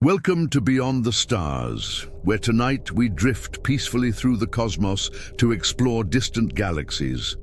Welcome to Beyond the Stars, where tonight we drift peacefully through the cosmos to explore distant galaxies.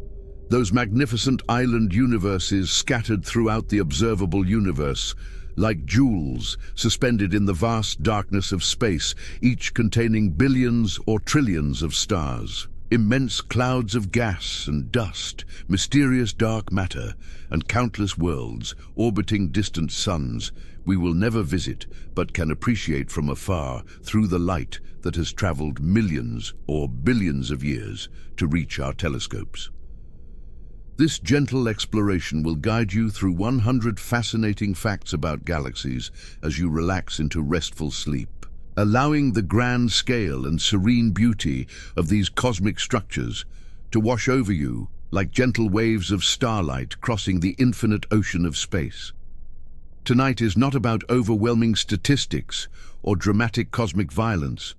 Those magnificent island universes scattered throughout the observable universe, like jewels suspended in the vast darkness of space, each containing billions or trillions of stars. Immense clouds of gas and dust, mysterious dark matter, and countless worlds orbiting distant suns we will never visit but can appreciate from afar through the light that has traveled millions or billions of years to reach our telescopes. This gentle exploration will guide you through 100 fascinating facts about galaxies as you relax into restful sleep, allowing the grand scale and serene beauty of these cosmic structures to wash over you like gentle waves of starlight crossing the infinite ocean of space. Tonight is not about overwhelming statistics or dramatic cosmic violence,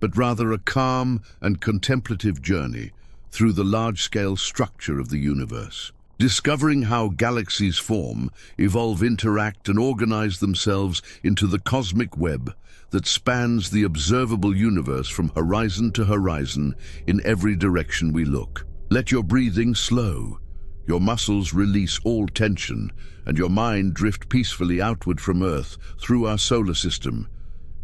but rather a calm and contemplative journey through the large-scale structure of the universe, discovering how galaxies form, evolve, interact, and organize themselves into the cosmic web that spans the observable universe from horizon to horizon in every direction we look. Let your breathing slow, your muscles release all tension, and your mind drift peacefully outward from Earth through our solar system,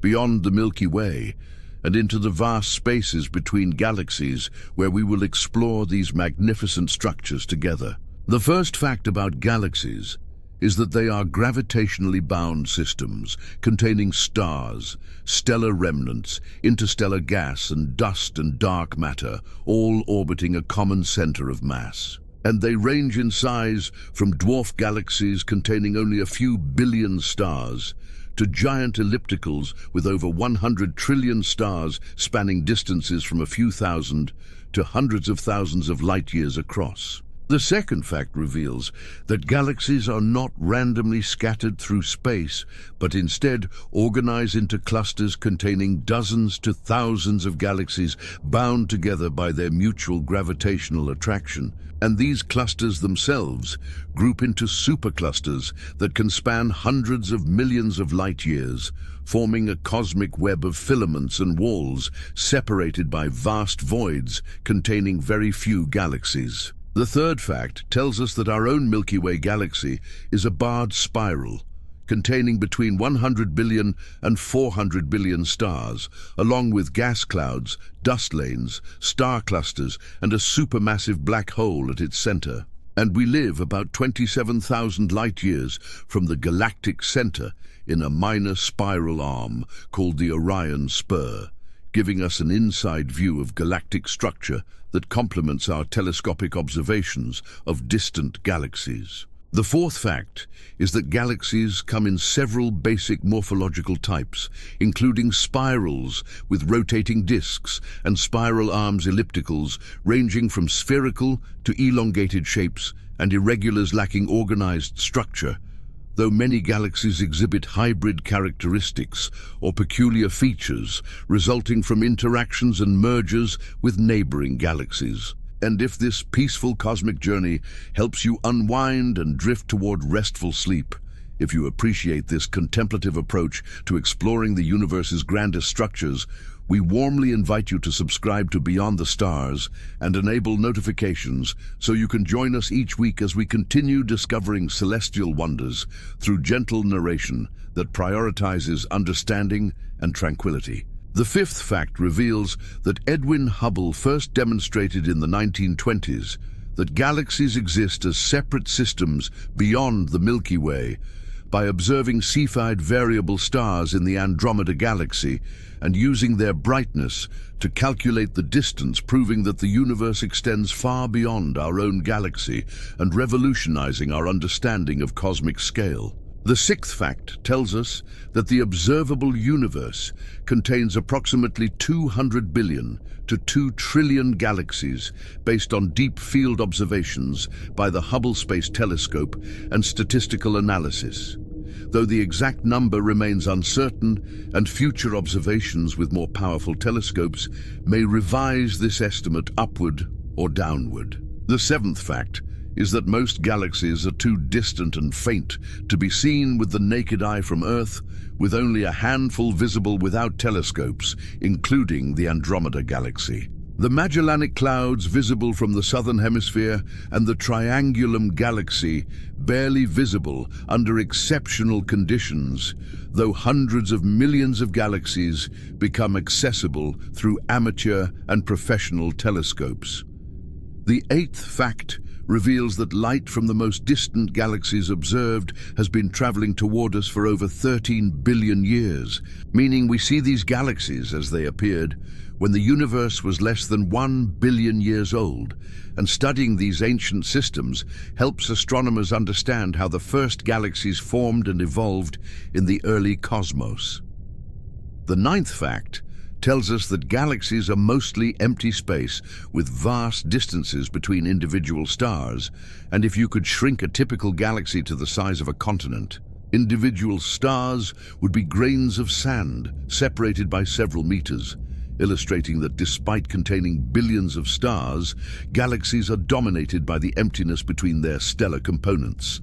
beyond the Milky Way, and into the vast spaces between galaxies where we will explore these magnificent structures together. The first fact about galaxies is that they are gravitationally bound systems containing stars, stellar remnants, interstellar gas and dust and dark matter, all orbiting a common center of mass. And they range in size from dwarf galaxies containing only a few billion stars to giant ellipticals with over 100 trillion stars spanning distances from a few thousand to hundreds of thousands of light years across. The second fact reveals that galaxies are not randomly scattered through space, but instead organize into clusters containing dozens to thousands of galaxies bound together by their mutual gravitational attraction. And these clusters themselves group into superclusters that can span hundreds of millions of light years, forming a cosmic web of filaments and walls separated by vast voids containing very few galaxies. The third fact tells us that our own Milky Way galaxy is a barred spiral, containing between 100 billion and 400 billion stars, along with gas clouds, dust lanes, star clusters, and a supermassive black hole at its center. And we live about 27,000 light-years from the galactic center in a minor spiral arm called the Orion Spur, giving us an inside view of galactic structure that complements our telescopic observations of distant galaxies. The fourth fact is that galaxies come in several basic morphological types, including spirals with rotating disks and spiral arms ellipticals ranging from spherical to elongated shapes and irregulars lacking organized structure, though many galaxies exhibit hybrid characteristics or peculiar features resulting from interactions and mergers with neighboring galaxies. And if this peaceful cosmic journey helps you unwind and drift toward restful sleep, if you appreciate this contemplative approach to exploring the universe's grandest structures, we warmly invite you to subscribe to Beyond the Stars and enable notifications so you can join us each week as we continue discovering celestial wonders through gentle narration that prioritizes understanding and tranquility. The fifth fact reveals that Edwin Hubble first demonstrated in the 1920s that galaxies exist as separate systems beyond the Milky Way by observing Cepheid variable stars in the Andromeda Galaxy and using their brightness to calculate the distance, proving that the universe extends far beyond our own galaxy and revolutionizing our understanding of cosmic scale. The sixth fact tells us that the observable universe contains approximately 200 billion to 2 trillion galaxies based on deep field observations by the Hubble Space Telescope and statistical analysis. Though the exact number remains uncertain and future observations with more powerful telescopes may revise this estimate upward or downward. The seventh fact is that most galaxies are too distant and faint to be seen with the naked eye from Earth, with only a handful visible without telescopes, including the Andromeda Galaxy. The Magellanic Clouds, visible from the southern hemisphere, and the Triangulum Galaxy, barely visible under exceptional conditions, though hundreds of millions of galaxies become accessible through amateur and professional telescopes. The eighth fact reveals that light from the most distant galaxies observed has been traveling toward us for over 13 billion years, meaning we see these galaxies as they appeared when the universe was less than 1 billion years old, and studying these ancient systems helps astronomers understand how the first galaxies formed and evolved in the early cosmos. The ninth fact tells us that galaxies are mostly empty space with vast distances between individual stars, and if you could shrink a typical galaxy to the size of a continent, individual stars would be grains of sand separated by several meters, illustrating that despite containing billions of stars, galaxies are dominated by the emptiness between their stellar components.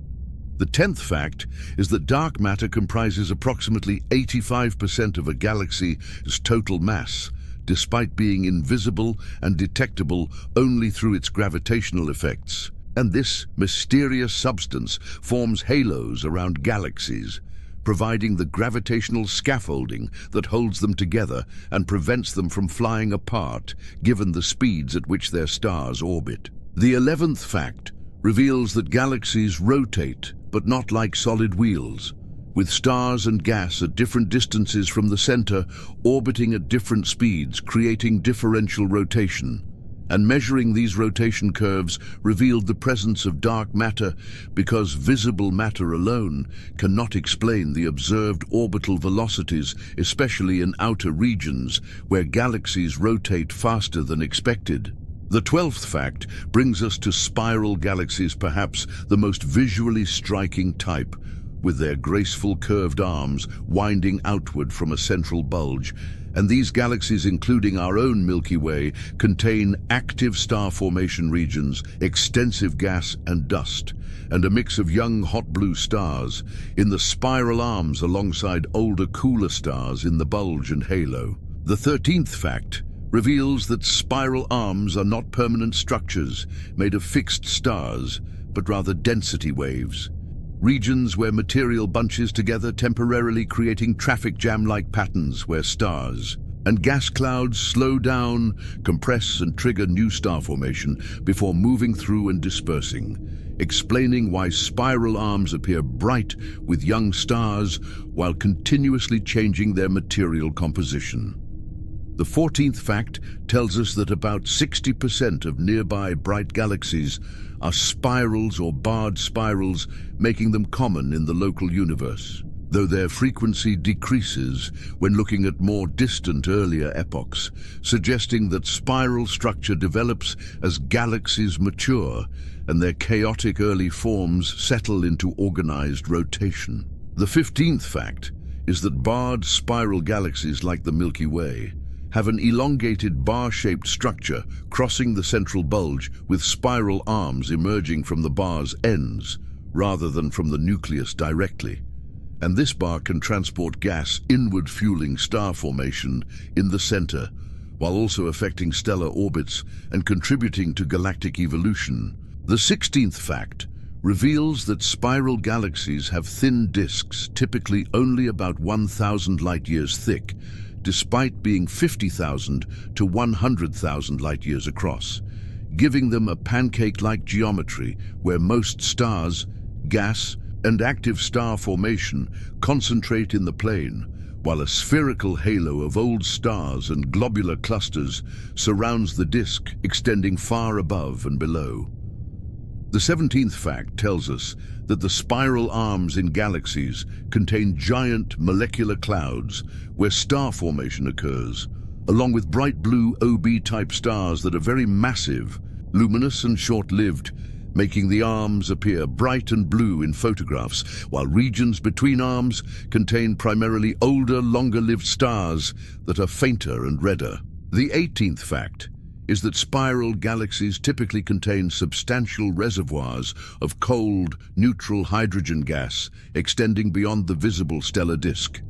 The 10th fact is that dark matter comprises approximately 85% of a galaxy's total mass, despite being invisible and detectable only through its gravitational effects. And this mysterious substance forms halos around galaxies, providing the gravitational scaffolding that holds them together and prevents them from flying apart, given the speeds at which their stars orbit. The 11th fact reveals that galaxies rotate, but not like solid wheels, with stars and gas at different distances from the center orbiting at different speeds, creating differential rotation. And measuring these rotation curves revealed the presence of dark matter because visible matter alone cannot explain the observed orbital velocities, especially in outer regions where galaxies rotate faster than expected. The 12th fact brings us to spiral galaxies, perhaps the most visually striking type, with their graceful curved arms winding outward from a central bulge. And these galaxies, including our own Milky Way, contain active star formation regions, extensive gas and dust, and a mix of young hot blue stars in the spiral arms alongside older cooler stars in the bulge and halo. The 13th fact reveals that spiral arms are not permanent structures made of fixed stars, but rather density waves, regions where material bunches together temporarily, creating traffic jam-like patterns where stars and gas clouds slow down, compress and trigger new star formation before moving through and dispersing, explaining why spiral arms appear bright with young stars while continuously changing their material composition. The 14th fact tells us that about 60% of nearby bright galaxies are spirals or barred spirals, making them common in the local universe, though their frequency decreases when looking at more distant earlier epochs, suggesting that spiral structure develops as galaxies mature and their chaotic early forms settle into organized rotation. The 15th fact is that barred spiral galaxies like the Milky Way have an elongated bar-shaped structure crossing the central bulge with spiral arms emerging from the bar's ends rather than from the nucleus directly. And this bar can transport gas inward, fueling star formation in the center, while also affecting stellar orbits and contributing to galactic evolution. The 16th fact reveals that spiral galaxies have thin disks, typically only about 1,000 light-years thick, despite being 50,000 to 100,000 light-years across, giving them a pancake-like geometry where most stars, gas, and active star formation concentrate in the plane, while a spherical halo of old stars and globular clusters surrounds the disk, extending far above and below. The 17th fact tells us that the spiral arms in galaxies contain giant molecular clouds where star formation occurs, along with bright blue OB-type stars that are very massive, luminous and short-lived, making the arms appear bright and blue in photographs, while regions between arms contain primarily older, longer-lived stars that are fainter and redder. The 18th fact is that spiral galaxies typically contain substantial reservoirs of cold, neutral hydrogen gas extending beyond the visible stellar disk.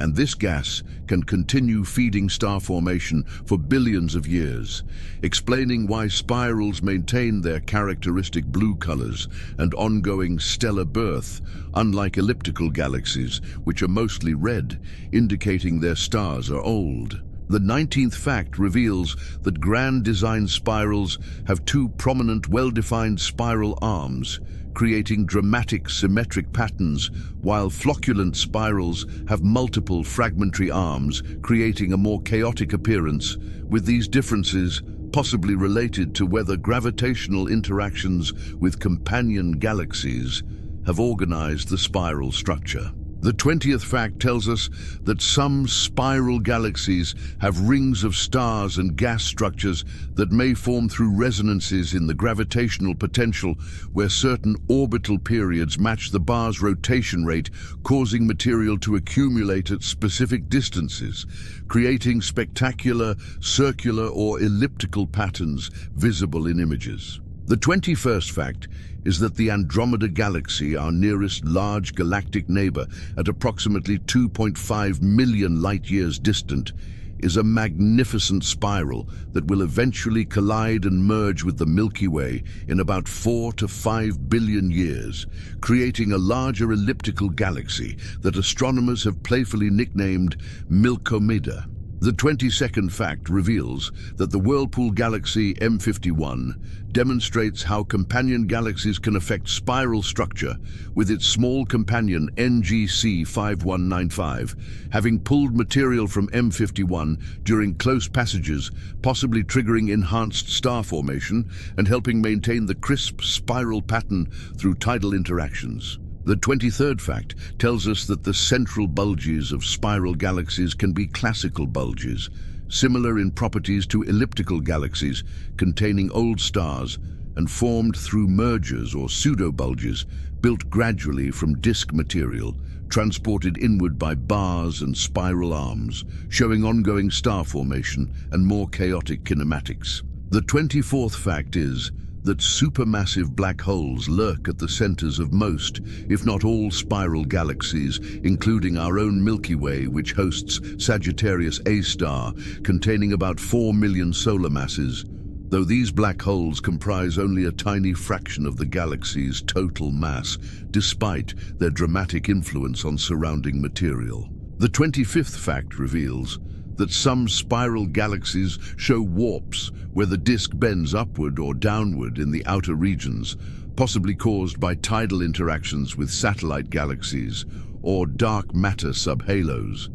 And this gas can continue feeding star formation for billions of years, explaining why spirals maintain their characteristic blue colors and ongoing stellar birth, unlike elliptical galaxies, which are mostly red, indicating their stars are old. The 19th fact reveals that grand design spirals have two prominent, well-defined spiral arms, creating dramatic symmetric patterns, while flocculent spirals have multiple fragmentary arms, creating a more chaotic appearance, with these differences possibly related to whether gravitational interactions with companion galaxies have organized the spiral structure. The 20th fact tells us that some spiral galaxies have rings of stars and gas structures that may form through resonances in the gravitational potential, where certain orbital periods match the bar's rotation rate, causing material to accumulate at specific distances, creating spectacular circular or elliptical patterns visible in images. The 21st fact is that the Andromeda Galaxy, our nearest large galactic neighbor at approximately 2.5 million light-years distant, is a magnificent spiral that will eventually collide and merge with the Milky Way in about 4 to 5 billion years, creating a larger elliptical galaxy that astronomers have playfully nicknamed Milkomeda. The 22nd fact reveals that the Whirlpool Galaxy M51 demonstrates how companion galaxies can affect spiral structure, with its small companion NGC 5195 having pulled material from M51 during close passages, possibly triggering enhanced star formation and helping maintain the crisp spiral pattern through tidal interactions. The 23rd fact tells us that the central bulges of spiral galaxies can be classical bulges, similar in properties to elliptical galaxies containing old stars and formed through mergers or pseudo-bulges built gradually from disk material, transported inward by bars and spiral arms, showing ongoing star formation and more chaotic kinematics. The 24th fact is that supermassive black holes lurk at the centers of most, if not all, spiral galaxies, including our own Milky Way, which hosts Sagittarius A star, containing about 4 million solar masses, though these black holes comprise only a tiny fraction of the galaxy's total mass, despite their dramatic influence on surrounding material. The 25th fact reveals that some spiral galaxies show warps where the disk bends upward or downward in the outer regions, possibly caused by tidal interactions with satellite galaxies or dark matter subhalos.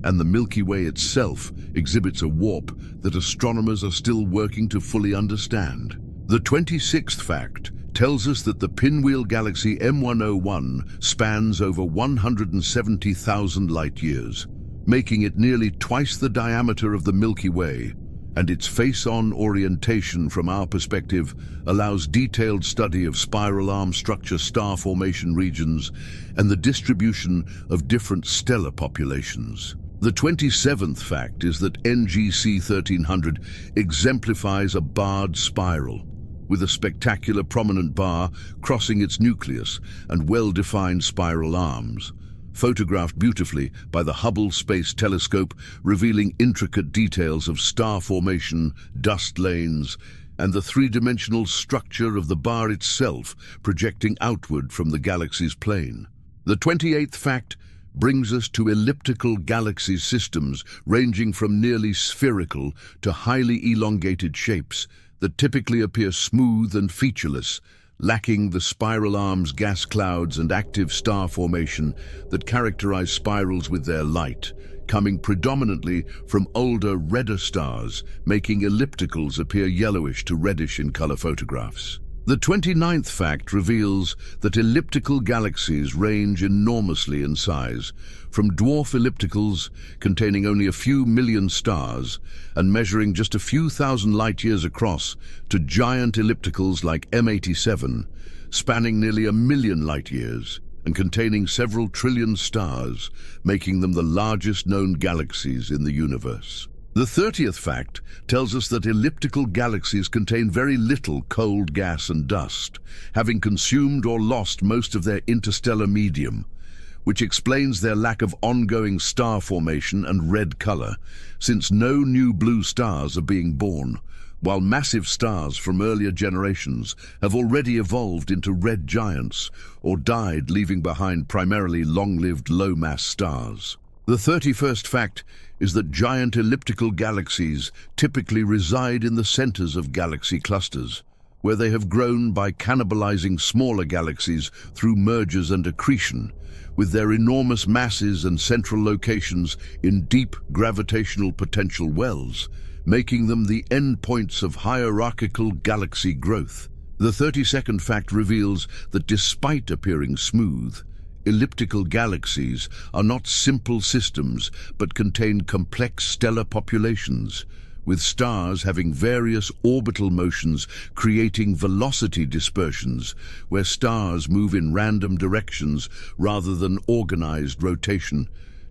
And the Milky Way itself exhibits a warp that astronomers are still working to fully understand. The 26th fact tells us that the pinwheel galaxy M101 spans over 170,000 light-years, making it nearly twice the diameter of the Milky Way, and its face-on orientation from our perspective allows detailed study of spiral arm structure, star formation regions, and the distribution of different stellar populations. The 27th fact is that NGC 1300 exemplifies a barred spiral, with a spectacular prominent bar crossing its nucleus and well-defined spiral arms, photographed beautifully by the Hubble Space Telescope, revealing intricate details of star formation, dust lanes, and the three-dimensional structure of the bar itself projecting outward from the galaxy's plane. The 28th fact brings us to elliptical galaxy systems ranging from nearly spherical to highly elongated shapes that typically appear smooth and featureless, lacking the spiral arms, gas clouds, and active star formation that characterize spirals with their light, coming predominantly from older, redder stars, making ellipticals appear yellowish to reddish in color photographs. The 29th fact reveals that elliptical galaxies range enormously in size, from dwarf ellipticals containing only a few million stars and measuring just a few thousand light-years across to giant ellipticals like M87, spanning nearly 1 million light-years and containing several trillion stars, making them the largest known galaxies in the universe. The 30th fact tells us that elliptical galaxies contain very little cold gas and dust, having consumed or lost most of their interstellar medium, which explains their lack of ongoing star formation and red color, since no new blue stars are being born, while massive stars from earlier generations have already evolved into red giants or died, leaving behind primarily long-lived low-mass stars. The 31st fact is that giant elliptical galaxies typically reside in the centers of galaxy clusters, where they have grown by cannibalizing smaller galaxies through mergers and accretion, with their enormous masses and central locations in deep gravitational potential wells, making them the endpoints of hierarchical galaxy growth. The 32nd fact reveals that despite appearing smooth, elliptical galaxies are not simple systems but contain complex stellar populations, with stars having various orbital motions creating velocity dispersions, where stars move in random directions rather than organized rotation,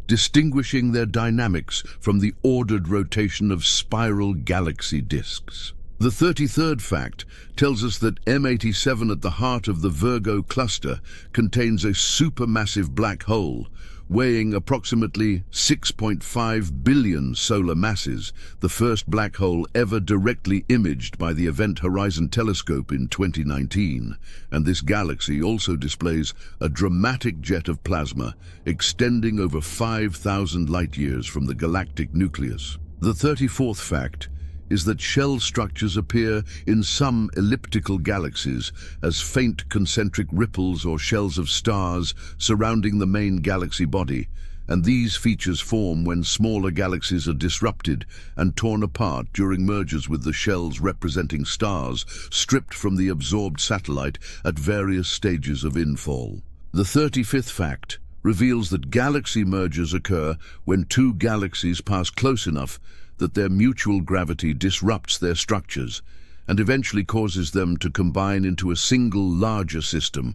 distinguishing their dynamics from the ordered rotation of spiral galaxy disks. The 33rd fact tells us that M87 at the heart of the Virgo cluster contains a supermassive black hole, weighing approximately 6.5 billion solar masses, the first black hole ever directly imaged by the Event Horizon Telescope in 2019, and this galaxy also displays a dramatic jet of plasma extending over 5,000 light-years from the galactic nucleus. The 34th fact is that shell structures appear in some elliptical galaxies as faint concentric ripples or shells of stars surrounding the main galaxy body, and these features form when smaller galaxies are disrupted and torn apart during mergers with the shells representing stars stripped from the absorbed satellite at various stages of infall. The 35th fact reveals that galaxy mergers occur when two galaxies pass close enough that their mutual gravity disrupts their structures and eventually causes them to combine into a single larger system,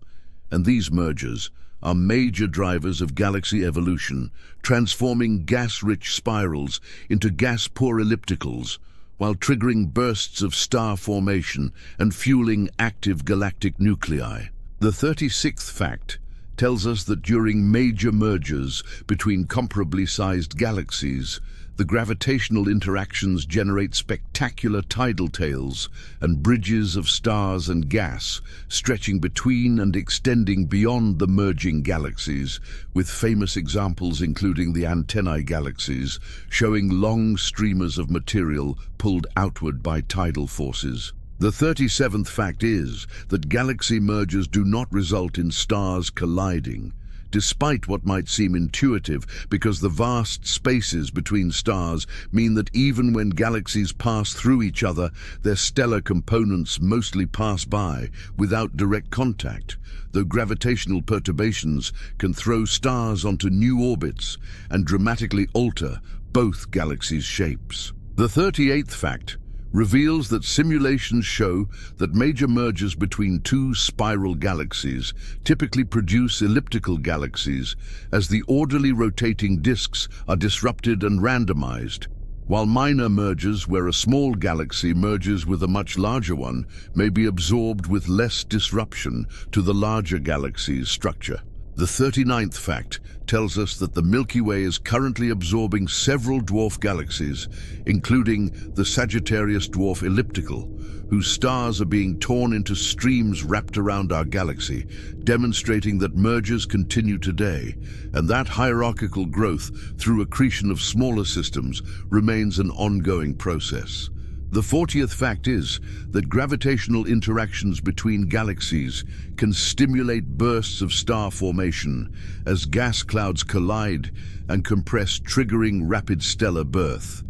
and these mergers are major drivers of galaxy evolution, transforming gas-rich spirals into gas-poor ellipticals, while triggering bursts of star formation and fueling active galactic nuclei. The 36th fact tells us that during major mergers between comparably sized galaxies, the gravitational interactions generate spectacular tidal tails and bridges of stars and gas, stretching between and extending beyond the merging galaxies, with famous examples including the antennae galaxies, showing long streamers of material pulled outward by tidal forces. The 37th fact is that galaxy mergers do not result in stars colliding, despite what might seem intuitive, because the vast spaces between stars mean that even when galaxies pass through each other, their stellar components mostly pass by without direct contact, though gravitational perturbations can throw stars onto new orbits and dramatically alter both galaxies' shapes. The 38th fact reveals that simulations show that major mergers between two spiral galaxies typically produce elliptical galaxies as the orderly rotating disks are disrupted and randomized, while minor mergers where a small galaxy merges with a much larger one may be absorbed with less disruption to the larger galaxy's structure. The 39th fact tells us that the Milky Way is currently absorbing several dwarf galaxies, including the Sagittarius dwarf elliptical, whose stars are being torn into streams wrapped around our galaxy, demonstrating that mergers continue today, and that hierarchical growth through accretion of smaller systems remains an ongoing process. The 40th fact is that gravitational interactions between galaxies can stimulate bursts of star formation as gas clouds collide and compress, triggering rapid stellar birth.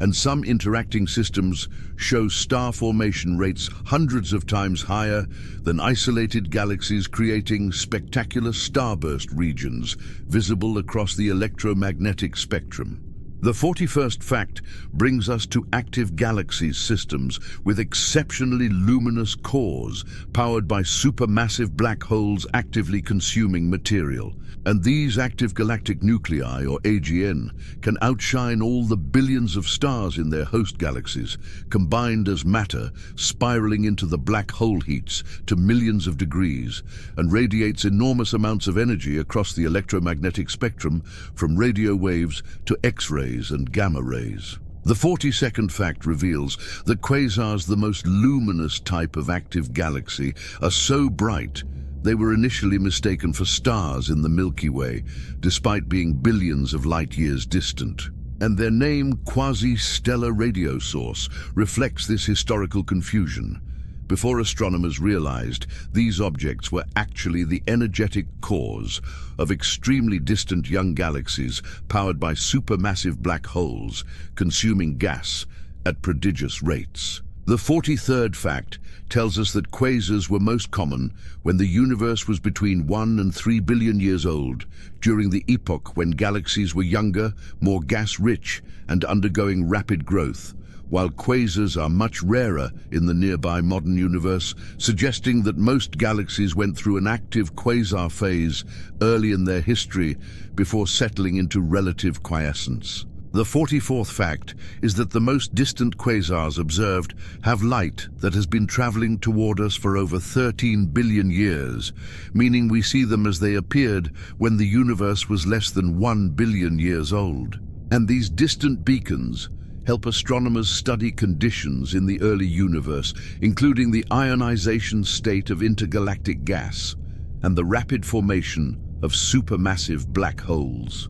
And some interacting systems show star formation rates hundreds of times higher than isolated galaxies, creating spectacular starburst regions visible across the electromagnetic spectrum. The 41st fact brings us to active galaxies systems with exceptionally luminous cores powered by supermassive black holes actively consuming material. And these active galactic nuclei, or AGN, can outshine all the billions of stars in their host galaxies, combined as matter, spiraling into the black hole heats to millions of degrees, and radiates enormous amounts of energy across the electromagnetic spectrum from radio waves to X-rays and gamma rays. The 42nd fact reveals that quasars, the most luminous type of active galaxy, are so bright they were initially mistaken for stars in the Milky Way, despite being billions of light years distant. And their name, quasi-stellar radio source, reflects this historical confusion. Before astronomers realized, these objects were actually the energetic cores of extremely distant young galaxies powered by supermassive black holes, consuming gas at prodigious rates. The 43rd fact tells us that quasars were most common when the universe was between 1 and 3 billion years old, during the epoch when galaxies were younger, more gas-rich, and undergoing rapid growth, while quasars are much rarer in the nearby modern universe, suggesting that most galaxies went through an active quasar phase early in their history before settling into relative quiescence. The 44th fact is that the most distant quasars observed have light that has been traveling toward us for over 13 billion years, meaning we see them as they appeared when the universe was less than 1 billion years old. And these distant beacons help astronomers study conditions in the early universe, including the ionization state of intergalactic gas and the rapid formation of supermassive black holes.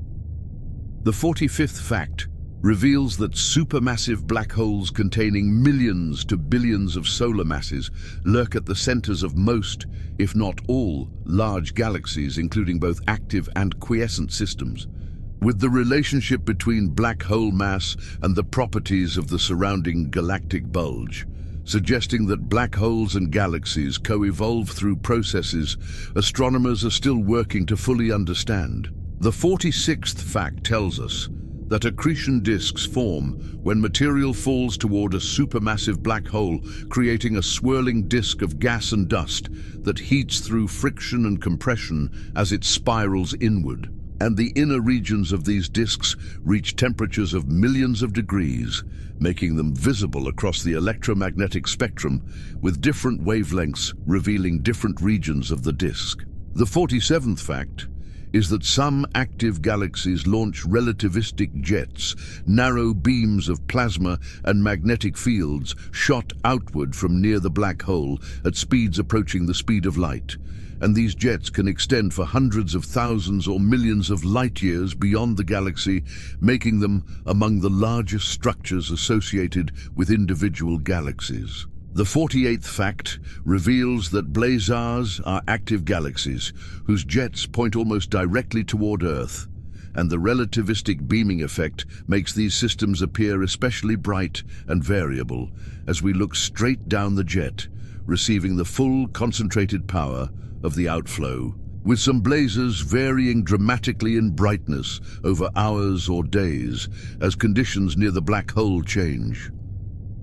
The 45th fact reveals that supermassive black holes containing millions to billions of solar masses lurk at the centers of most, if not all, large galaxies, including both active and quiescent systems. With the relationship between black hole mass and the properties of the surrounding galactic bulge, suggesting that black holes and galaxies co-evolve through processes astronomers are still working to fully understand. The 46th fact tells us that accretion disks form when material falls toward a supermassive black hole, creating a swirling disk of gas and dust that heats through friction and compression as it spirals inward. And the inner regions of these disks reach temperatures of millions of degrees, making them visible across the electromagnetic spectrum with different wavelengths revealing different regions of the disk. The 47th fact is that some active galaxies launch relativistic jets, narrow beams of plasma and magnetic fields shot outward from near the black hole at speeds approaching the speed of light. And these jets can extend for hundreds of thousands or millions of light years beyond the galaxy, making them among the largest structures associated with individual galaxies. The 48th fact reveals that blazars are active galaxies whose jets point almost directly toward Earth, and the relativistic beaming effect makes these systems appear especially bright and variable as we look straight down the jet, receiving the full concentrated power of the outflow, with some blazars varying dramatically in brightness over hours or days as conditions near the black hole change.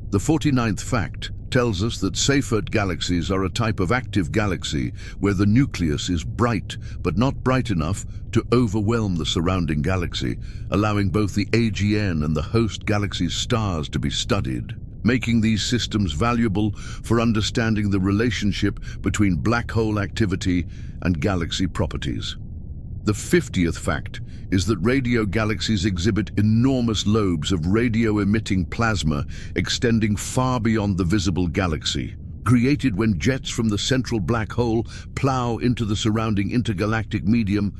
The 49th fact tells us that Seyfert galaxies are a type of active galaxy where the nucleus is bright but not bright enough to overwhelm the surrounding galaxy, allowing both the AGN and the host galaxy's stars to be studied, making these systems valuable for understanding the relationship between black hole activity and galaxy properties. The 50th fact is that radio galaxies exhibit enormous lobes of radio-emitting plasma extending far beyond the visible galaxy, created when jets from the central black hole plow into the surrounding intergalactic medium,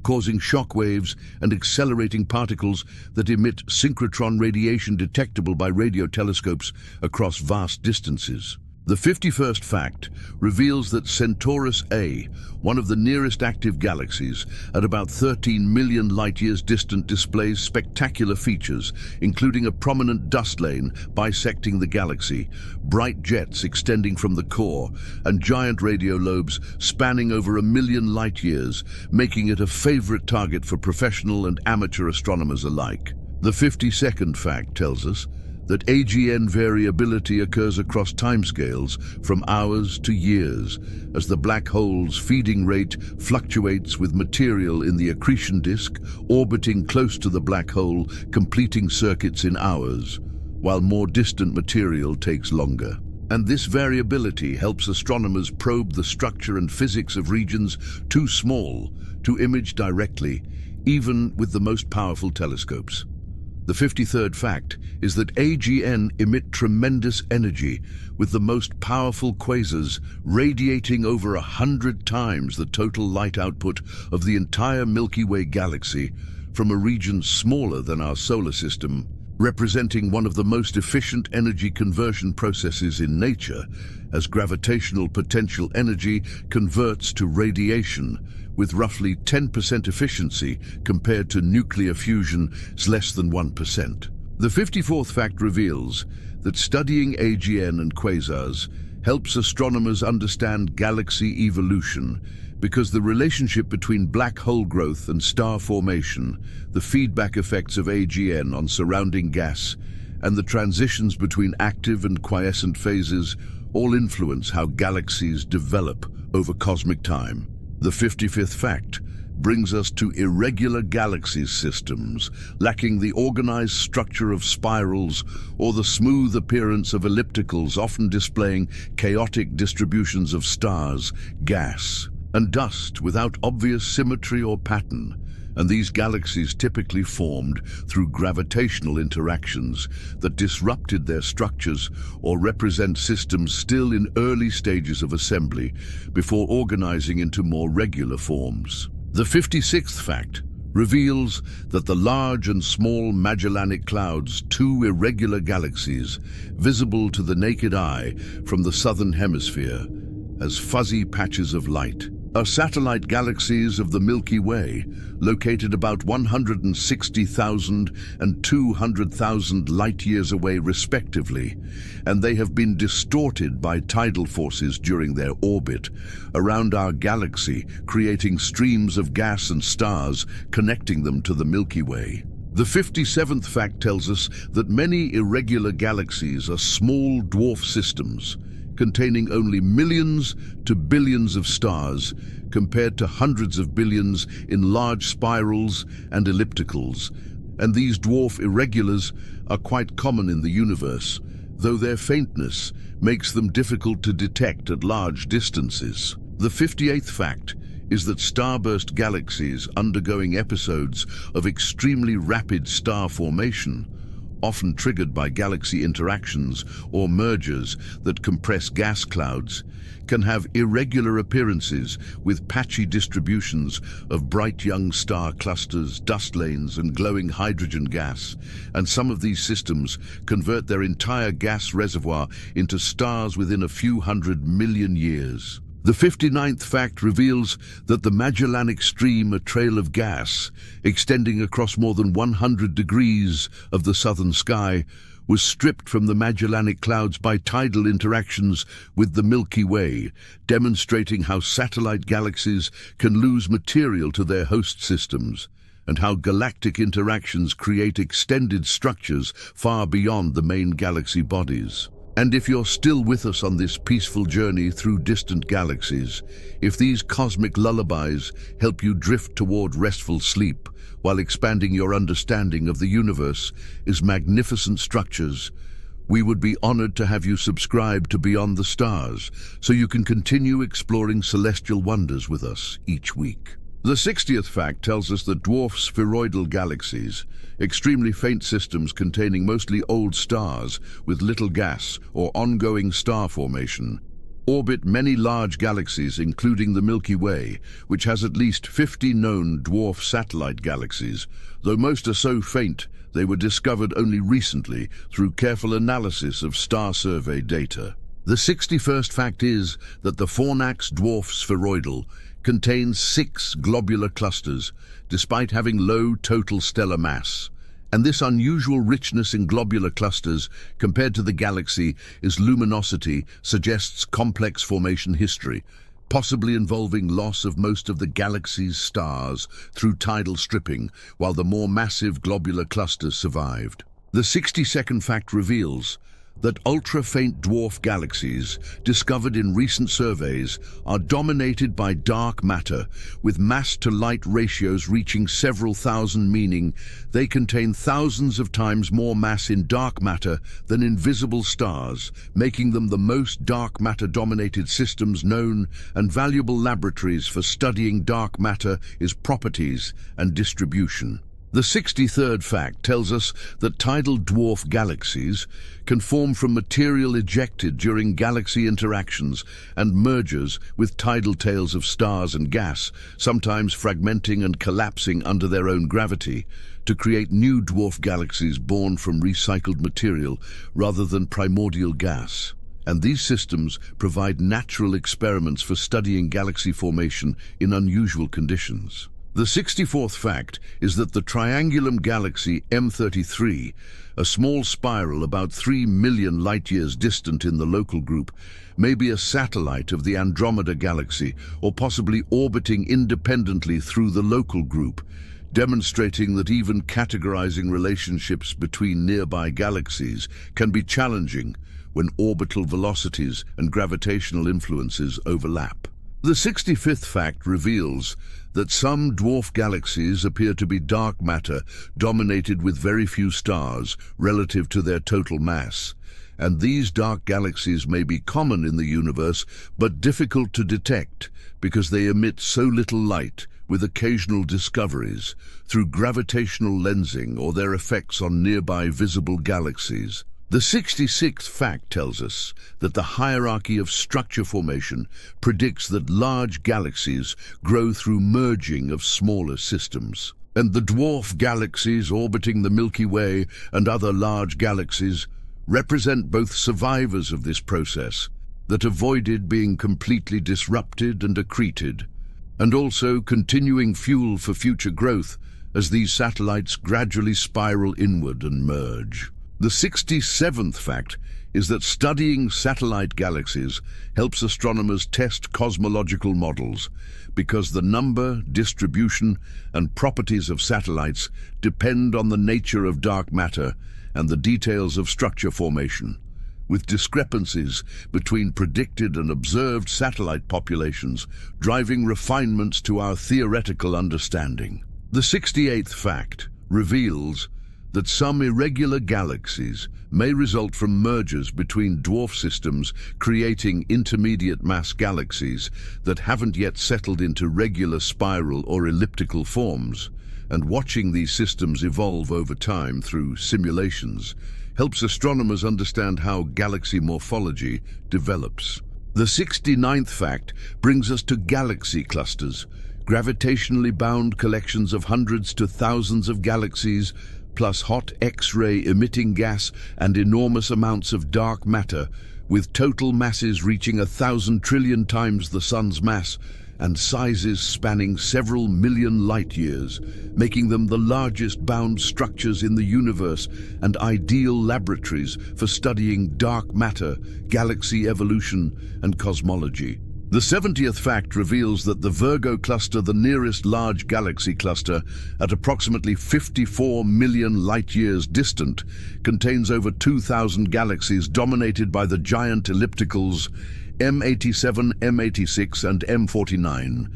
causing shock waves and accelerating particles that emit synchrotron radiation detectable by radio telescopes across vast distances. The 51st fact reveals that Centaurus A, one of the nearest active galaxies, at about 13 million light-years distant, displays spectacular features, including a prominent dust lane bisecting the galaxy, bright jets extending from the core, and giant radio lobes spanning over 1 million light-years, making it a favorite target for professional and amateur astronomers alike. The 52nd fact tells us that AGN variability occurs across timescales from hours to years, as the black hole's feeding rate fluctuates with material in the accretion disk orbiting close to the black hole, completing circuits in hours, while more distant material takes longer. And this variability helps astronomers probe the structure and physics of regions too small to image directly, even with the most powerful telescopes. The 53rd fact is that AGN emit tremendous energy, with the most powerful quasars radiating over 100 times the total light output of the entire Milky Way galaxy from a region smaller than our solar system, representing one of the most efficient energy conversion processes in nature, as gravitational potential energy converts to radiation with roughly 10% efficiency compared to nuclear fusion's less than 1%. The 54th fact reveals that studying AGN and quasars helps astronomers understand galaxy evolution, because the relationship between black hole growth and star formation, the feedback effects of AGN on surrounding gas, and the transitions between active and quiescent phases all influence how galaxies develop over cosmic time. The 55th fact brings us to irregular galaxies systems, lacking the organized structure of spirals or the smooth appearance of ellipticals, often displaying chaotic distributions of stars, gas, and dust without obvious symmetry or pattern. And these galaxies typically formed through gravitational interactions that disrupted their structures or represent systems still in early stages of assembly before organizing into more regular forms. The 56th fact reveals that the Large and Small Magellanic Clouds, two irregular galaxies visible to the naked eye from the southern hemisphere as fuzzy patches of light, are satellite galaxies of the Milky Way, located about 160,000 and 200,000 light-years away respectively, and they have been distorted by tidal forces during their orbit around our galaxy, creating streams of gas and stars connecting them to the Milky Way. The 57th fact tells us that many irregular galaxies are small dwarf systems, containing only millions to billions of stars, compared to hundreds of billions in large spirals and ellipticals. And these dwarf irregulars are quite common in the universe, though their faintness makes them difficult to detect at large distances. The 58th fact is that starburst galaxies undergoing episodes of extremely rapid star formation, often triggered by galaxy interactions or mergers that compress gas clouds, can have irregular appearances with patchy distributions of bright young star clusters, dust lanes, and glowing hydrogen gas. And some of these systems convert their entire gas reservoir into stars within a few 100 million years. The 59th fact reveals that the Magellanic Stream, a trail of gas extending across more than 100 degrees of the southern sky, was stripped from the Magellanic Clouds by tidal interactions with the Milky Way, demonstrating how satellite galaxies can lose material to their host systems, and how galactic interactions create extended structures far beyond the main galaxy bodies. And if you're still with us on this peaceful journey through distant galaxies, if these cosmic lullabies help you drift toward restful sleep while expanding your understanding of the universe, its magnificent structures, we would be honored to have you subscribe to Beyond the Stars so you can continue exploring celestial wonders with us each week. The 60th fact tells us that dwarf spheroidal galaxies, extremely faint systems containing mostly old stars with little gas or ongoing star formation, orbit many large galaxies, including the Milky Way, which has at least 50 known dwarf satellite galaxies, though most are so faint they were discovered only recently through careful analysis of star survey data. The 61st fact is that the Fornax dwarf spheroidal contains 6 globular clusters, despite having low total stellar mass. And this unusual richness in globular clusters, compared to the galaxy, its luminosity suggests complex formation history, possibly involving loss of most of the galaxy's stars through tidal stripping, while the more massive globular clusters survived. The 60-second fact reveals that ultra-faint dwarf galaxies discovered in recent surveys are dominated by dark matter, with mass-to-light ratios reaching several thousand, meaning they contain thousands of times more mass in dark matter than in visible stars, making them the most dark matter-dominated systems known, and valuable laboratories for studying dark matter, its properties and distribution. The 63rd fact tells us that tidal dwarf galaxies can form from material ejected during galaxy interactions and mergers with tidal tails of stars and gas, sometimes fragmenting and collapsing under their own gravity, to create new dwarf galaxies born from recycled material rather than primordial gas. And these systems provide natural experiments for studying galaxy formation in unusual conditions. The 64th fact is that the triangulum galaxy M33, a small spiral about 3 million light-years distant in the local group, may be a satellite of the Andromeda galaxy, or possibly orbiting independently through the local group, demonstrating that even categorizing relationships between nearby galaxies can be challenging when orbital velocities and gravitational influences overlap. The 65th fact reveals that some dwarf galaxies appear to be dark matter dominated with very few stars relative to their total mass, and these dark galaxies may be common in the universe but difficult to detect because they emit so little light, with occasional discoveries through gravitational lensing or their effects on nearby visible galaxies. The 66th fact tells us that the hierarchy of structure formation predicts that large galaxies grow through merging of smaller systems. And the dwarf galaxies orbiting the Milky Way and other large galaxies represent both survivors of this process that avoided being completely disrupted and accreted, and also continuing fuel for future growth as these satellites gradually spiral inward and merge. The 67th fact is that studying satellite galaxies helps astronomers test cosmological models, because the number, distribution, and properties of satellites depend on the nature of dark matter and the details of structure formation, with discrepancies between predicted and observed satellite populations driving refinements to our theoretical understanding. The 68th fact reveals that some irregular galaxies may result from mergers between dwarf systems, creating intermediate mass galaxies that haven't yet settled into regular spiral or elliptical forms, and watching these systems evolve over time through simulations helps astronomers understand how galaxy morphology develops. The 69th fact brings us to galaxy clusters, gravitationally bound collections of hundreds to thousands of galaxies, plus hot X-ray emitting gas and enormous amounts of dark matter, with total masses reaching 1,000 trillion times the Sun's mass and sizes spanning several million light-years, making them the largest bound structures in the universe and ideal laboratories for studying dark matter, galaxy evolution, and cosmology. The 70th fact reveals that the Virgo cluster, the nearest large galaxy cluster at approximately 54 million light-years distant, contains over 2,000 galaxies dominated by the giant ellipticals M87, M86, and M49,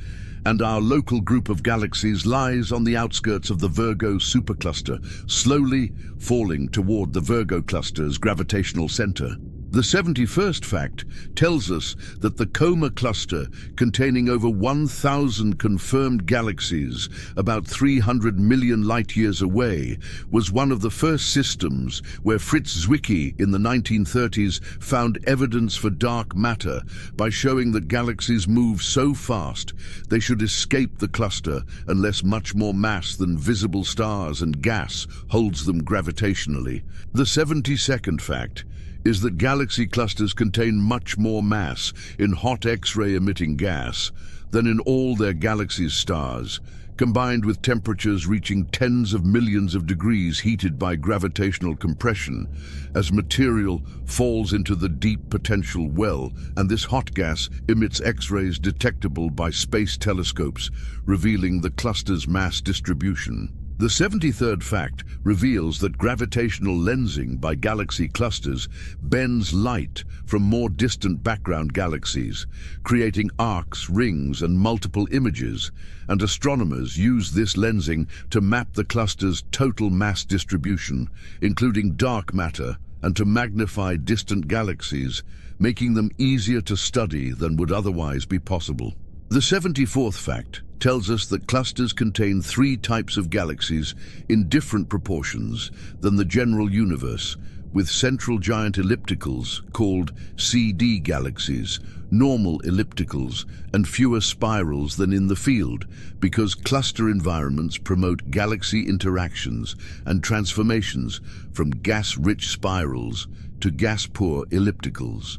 and our local group of galaxies lies on the outskirts of the Virgo supercluster, slowly falling toward the Virgo cluster's gravitational center. The 71st fact tells us that the Coma cluster, containing over 1,000 confirmed galaxies about 300 million light-years away, was one of the first systems where Fritz Zwicky in the 1930s found evidence for dark matter by showing that galaxies move so fast they should escape the cluster unless much more mass than visible stars and gas holds them gravitationally. The 72nd fact is that galaxy clusters contain much more mass in hot X-ray emitting gas than in all their galaxies' stars, combined with temperatures reaching tens of millions of degrees heated by gravitational compression, as material falls into the deep potential well, and this hot gas emits X-rays detectable by space telescopes, revealing the cluster's mass distribution. The 73rd fact reveals that gravitational lensing by galaxy clusters bends light from more distant background galaxies, creating arcs, rings, and multiple images, and astronomers use this lensing to map the cluster's total mass distribution, including dark matter, and to magnify distant galaxies, making them easier to study than would otherwise be possible. The 74th fact tells us that clusters contain 3 types of galaxies in different proportions than the general universe, with central giant ellipticals called CD galaxies, normal ellipticals, and fewer spirals than in the field, because cluster environments promote galaxy interactions and transformations from gas-rich spirals to gas-poor ellipticals.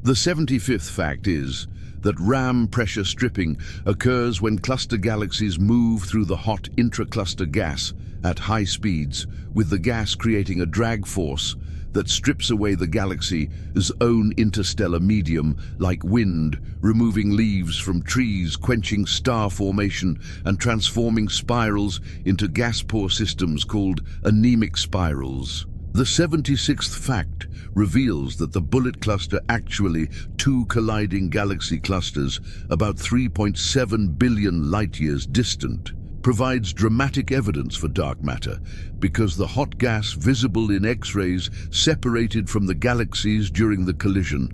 The 75th fact is that ram pressure stripping occurs when cluster galaxies move through the hot intra-cluster gas at high speeds, with the gas creating a drag force that strips away the galaxy's own interstellar medium like wind, removing leaves from trees, quenching star formation, and transforming spirals into gas-poor systems called anemic spirals. The 76th fact reveals that the Bullet Cluster, actually 2 colliding galaxy clusters about 3.7 billion light-years distant, provides dramatic evidence for dark matter because the hot gas visible in X-rays separated from the galaxies during the collision,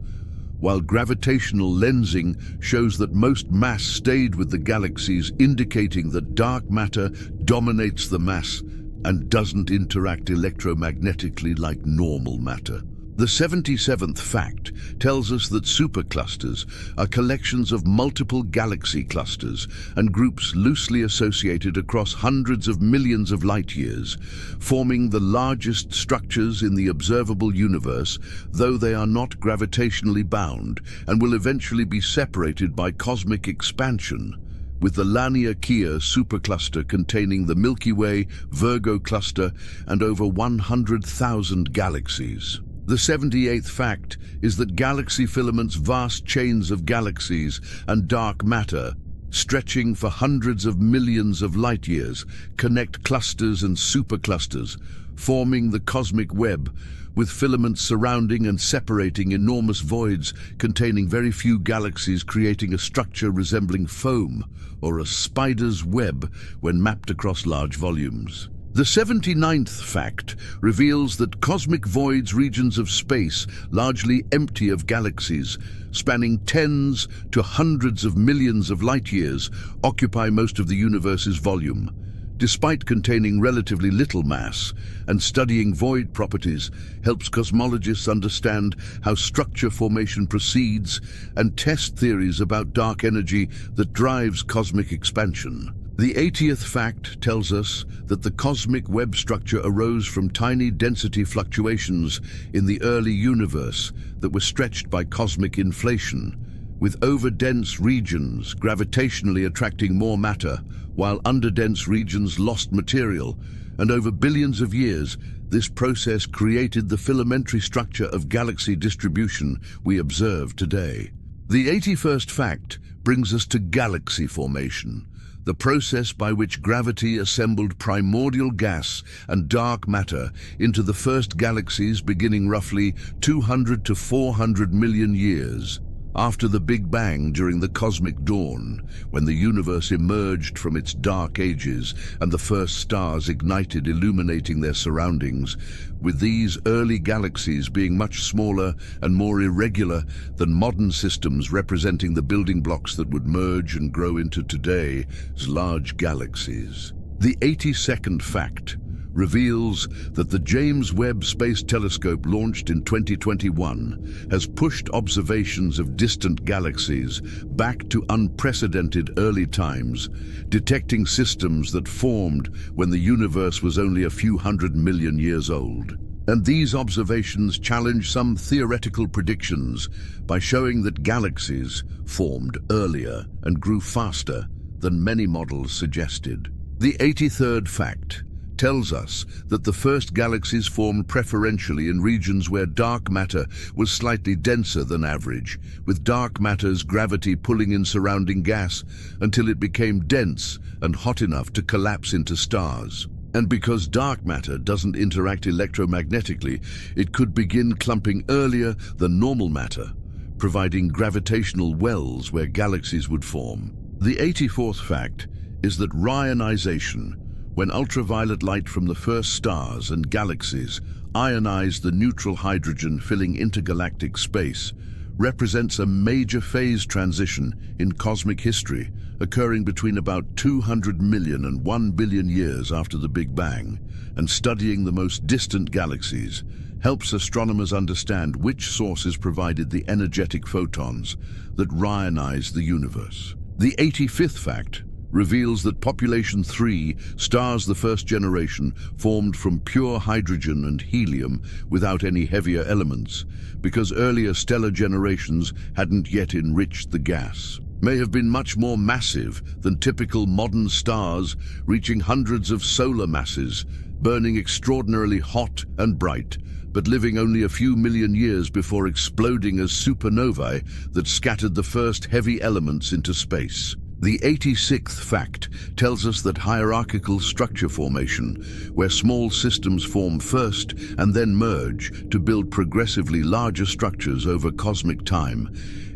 while gravitational lensing shows that most mass stayed with the galaxies, indicating that dark matter dominates the mass and doesn't interact electromagnetically like normal matter. The 77th fact tells us that superclusters are collections of multiple galaxy clusters and groups loosely associated across hundreds of millions of light-years, forming the largest structures in the observable universe, though they are not gravitationally bound and will eventually be separated by cosmic expansion, with the Laniakea supercluster containing the Milky Way, Virgo cluster, and over 100,000 galaxies. The 78th fact is that galaxy filaments, vast chains of galaxies and dark matter, stretching for hundreds of millions of light-years, connect clusters and superclusters, forming the cosmic web, with filaments surrounding and separating enormous voids containing very few galaxies, creating a structure resembling foam or a spider's web when mapped across large volumes. The 79th fact reveals that cosmic voids, regions of space largely empty of galaxies, spanning tens to hundreds of millions of light-years, occupy most of the universe's volume. Despite containing relatively little mass, and studying void properties helps cosmologists understand how structure formation proceeds and test theories about dark energy that drives cosmic expansion. The 80th fact tells us that the cosmic web structure arose from tiny density fluctuations in the early universe that were stretched by cosmic inflation, with overdense regions gravitationally attracting more matter, while underdense regions lost material, and over billions of years, this process created the filamentary structure of galaxy distribution we observe today. The 81st fact brings us to galaxy formation, the process by which gravity assembled primordial gas and dark matter into the first galaxies beginning roughly 200 to 400 million years after the Big Bang during the cosmic dawn, when the universe emerged from its dark ages and the first stars ignited, illuminating their surroundings, with these early galaxies being much smaller and more irregular than modern systems, representing the building blocks that would merge and grow into today's large galaxies. The 82nd fact reveals that the James Webb Space Telescope, launched in 2021, has pushed observations of distant galaxies back to unprecedented early times, detecting systems that formed when the universe was only a few 100 million years old. And these observations challenge some theoretical predictions by showing that galaxies formed earlier and grew faster than many models suggested. The 83rd fact tells us that the first galaxies formed preferentially in regions where dark matter was slightly denser than average, with dark matter's gravity pulling in surrounding gas until it became dense and hot enough to collapse into stars. And because dark matter doesn't interact electromagnetically, it could begin clumping earlier than normal matter, providing gravitational wells where galaxies would form. The 84th fact is that ionization, when ultraviolet light from the first stars and galaxies ionize the neutral hydrogen filling intergalactic space, represents a major phase transition in cosmic history, occurring between about 200 million and 1 billion years after the Big Bang. And studying the most distant galaxies helps astronomers understand which sources provided the energetic photons that ionize the universe. The 85th fact reveals that population 3 stars, the first generation, formed from pure hydrogen and helium without any heavier elements, because earlier stellar generations hadn't yet enriched the gas. May have been much more massive than typical modern stars, reaching hundreds of solar masses, burning extraordinarily hot and bright, but living only a few million years before exploding as supernovae that scattered the first heavy elements into space. The 86th fact tells us that hierarchical structure formation, where small systems form first and then merge to build progressively larger structures over cosmic time,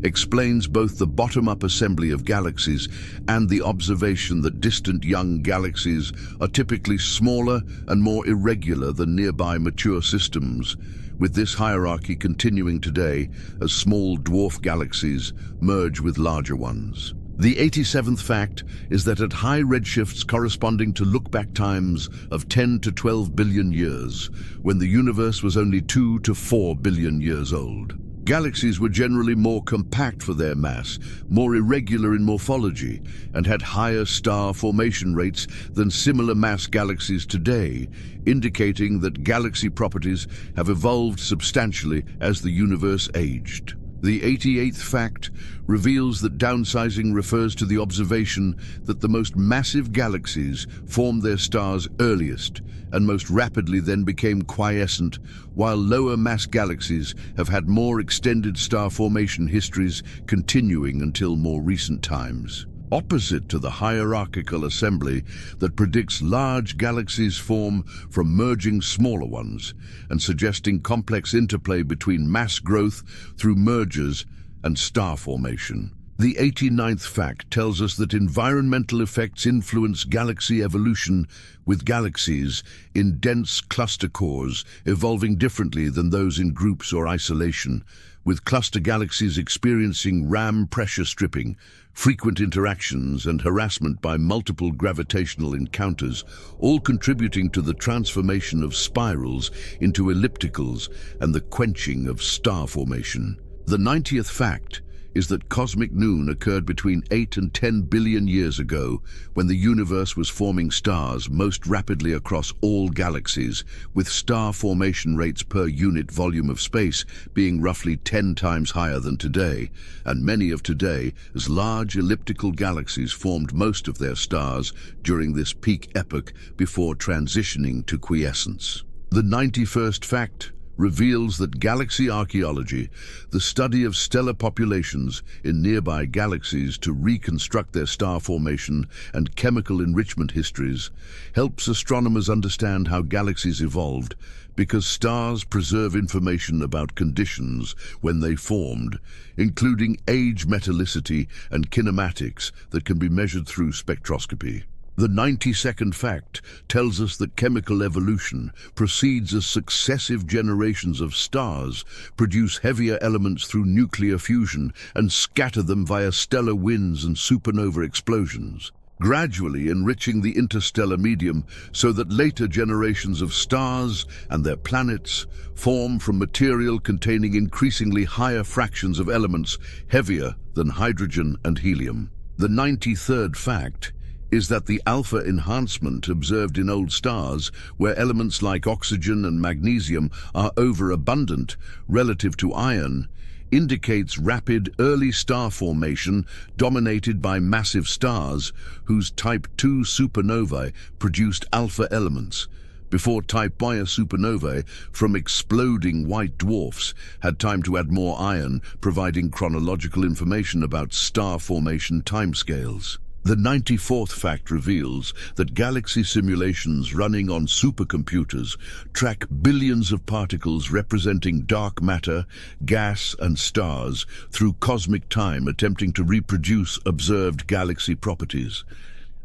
explains both the bottom-up assembly of galaxies and the observation that distant young galaxies are typically smaller and more irregular than nearby mature systems, with this hierarchy continuing today as small dwarf galaxies merge with larger ones. The 87th fact is that at high redshifts corresponding to look-back times of 10 to 12 billion years, when the universe was only 2 to 4 billion years old, galaxies were generally more compact for their mass, more irregular in morphology, and had higher star formation rates than similar mass galaxies today, indicating that galaxy properties have evolved substantially as the universe aged. The 88th fact reveals that downsizing refers to the observation that the most massive galaxies formed their stars earliest and most rapidly then became quiescent, while lower mass galaxies have had more extended star formation histories continuing until more recent times. Opposite to the hierarchical assembly that predicts large galaxies form from merging smaller ones and suggesting complex interplay between mass growth through mergers and star formation. The 89th fact tells us that environmental effects influence galaxy evolution, with galaxies in dense cluster cores evolving differently than those in groups or isolation, with cluster galaxies experiencing ram pressure stripping, frequent interactions and harassment by multiple gravitational encounters, all contributing to the transformation of spirals into ellipticals and the quenching of star formation. The 90th fact is that cosmic noon occurred between 8 and 10 billion years ago, when the universe was forming stars most rapidly across all galaxies, with star formation rates per unit volume of space being roughly 10 times higher than today, and many of today's large elliptical galaxies formed most of their stars during this peak epoch before transitioning to quiescence. The 91st fact reveals that galaxy archaeology, the study of stellar populations in nearby galaxies to reconstruct their star formation and chemical enrichment histories, helps astronomers understand how galaxies evolved, because stars preserve information about conditions when they formed, including age, metallicity, and kinematics that can be measured through spectroscopy. The 92nd fact tells us that chemical evolution proceeds as successive generations of stars produce heavier elements through nuclear fusion and scatter them via stellar winds and supernova explosions, gradually enriching the interstellar medium so that later generations of stars and their planets form from material containing increasingly higher fractions of elements heavier than hydrogen and helium. The 93rd fact is that the alpha enhancement observed in old stars, where elements like oxygen and magnesium are overabundant relative to iron, indicates rapid early star formation dominated by massive stars whose Type II supernovae produced alpha elements, before Type I supernovae from exploding white dwarfs had time to add more iron, providing chronological information about star formation timescales. The 94th fact reveals that galaxy simulations running on supercomputers track billions of particles representing dark matter, gas, and stars through cosmic time, attempting to reproduce observed galaxy properties.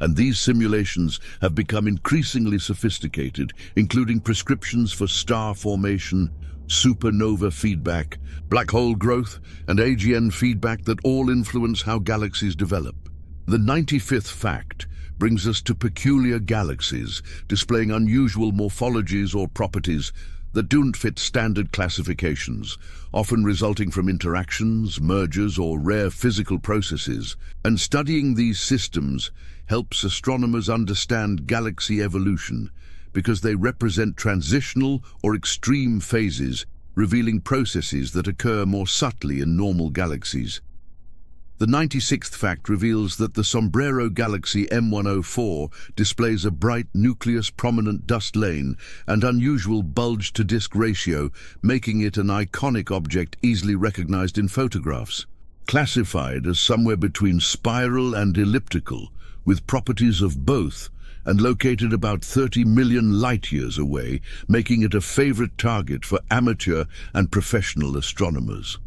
And these simulations have become increasingly sophisticated, including prescriptions for star formation, supernova feedback, black hole growth, and AGN feedback that all influence how galaxies develop. The 95th fact brings us to peculiar galaxies, displaying unusual morphologies or properties that don't fit standard classifications, often resulting from interactions, mergers, or rare physical processes. And studying these systems helps astronomers understand galaxy evolution, because they represent transitional or extreme phases, revealing processes that occur more subtly in normal galaxies. The 96th fact reveals that the Sombrero Galaxy M104 displays a bright nucleus prominent dust lane and unusual bulge-to-disk ratio, making it an iconic object easily recognized in photographs. Classified as somewhere between spiral and elliptical, with properties of both, and located about 30 million light-years away, making it a favorite target for amateur and professional astronomers.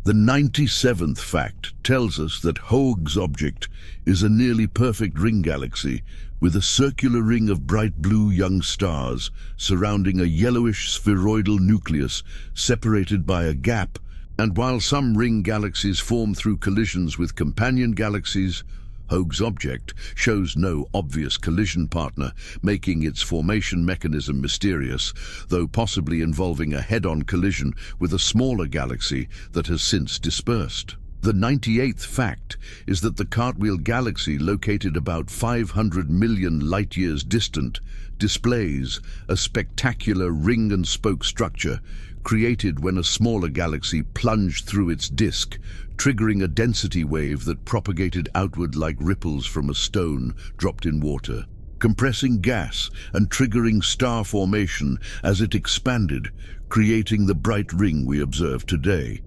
The 97th fact tells us that Hoag's object is a nearly perfect ring galaxy with a circular ring of bright blue young stars surrounding a yellowish spheroidal nucleus separated by a gap. And while some ring galaxies form through collisions with companion galaxies, Hoag's object shows no obvious collision partner, making its formation mechanism mysterious, though possibly involving a head-on collision with a smaller galaxy that has since dispersed. The 98th fact is that the Cartwheel Galaxy, located about 500 million light-years distant, displays a spectacular ring and spoke structure created when a smaller galaxy plunged through its disk, triggering a density wave that propagated outward like ripples from a stone dropped in water, compressing gas and triggering star formation as it expanded, creating the bright ring we observe today.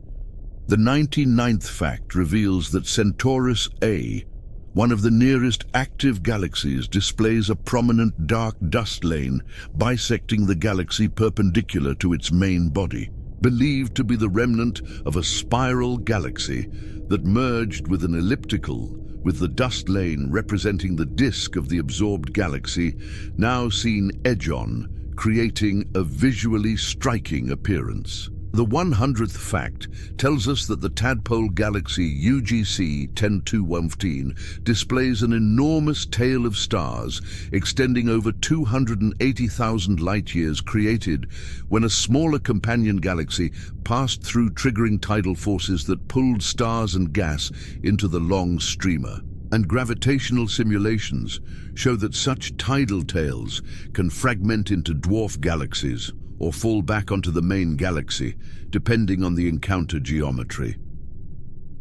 The 99th fact reveals that Centaurus A, one of the nearest active galaxies, displays a prominent dark dust lane bisecting the galaxy perpendicular to its main body, believed to be the remnant of a spiral galaxy that merged with an elliptical, with the dust lane representing the disk of the absorbed galaxy, now seen edge-on, creating a visually striking appearance. The 100th fact tells us that the tadpole galaxy UGC 10215 displays an enormous tail of stars extending over 280,000 light-years, created when a smaller companion galaxy passed through, triggering tidal forces that pulled stars and gas into the long streamer. And gravitational simulations show that such tidal tails can fragment into dwarf galaxies or fall back onto the main galaxy, depending on the encounter geometry.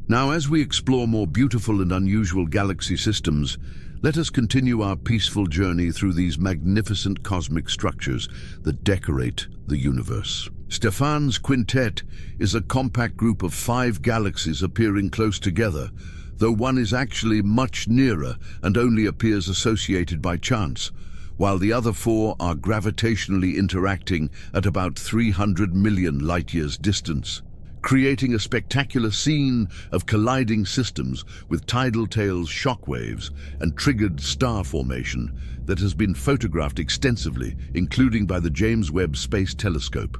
Now, as we explore more beautiful and unusual galaxy systems, let us continue our peaceful journey through these magnificent cosmic structures that decorate the universe. Stephan's quintet is a compact group of 5 galaxies appearing close together, though one is actually much nearer and only appears associated by chance, while the other 4 are gravitationally interacting at about 300 million light-years distance, creating a spectacular scene of colliding systems with tidal tails, shockwaves, and triggered star formation that has been photographed extensively, including by the James Webb Space Telescope.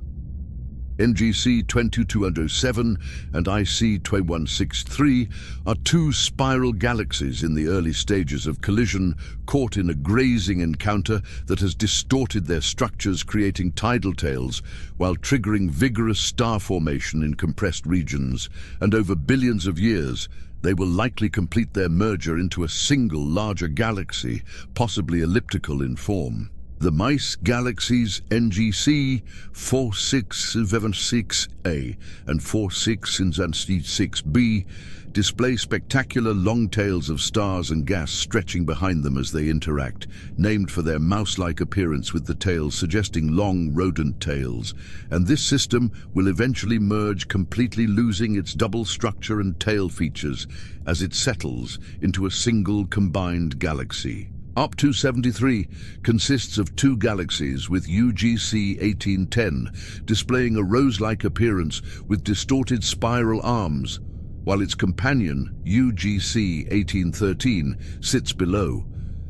NGC 22207 and IC 2163 are 2 spiral galaxies in the early stages of collision, caught in a grazing encounter that has distorted their structures, creating tidal tails while triggering vigorous star formation in compressed regions. And over billions of years, they will likely complete their merger into a single larger galaxy, possibly elliptical in form. The mice Galaxies NGC 4676A and 4676B display spectacular long tails of stars and gas stretching behind them as they interact, named for their mouse-like appearance with the tails suggesting long rodent tails. And this system will eventually merge, completely losing its double structure and tail features as it settles into a single combined galaxy. Up to 73 consists of two galaxies with UGC 1810 displaying a rose-like appearance with distorted spiral arms, while its companion, UGC 1813, sits below,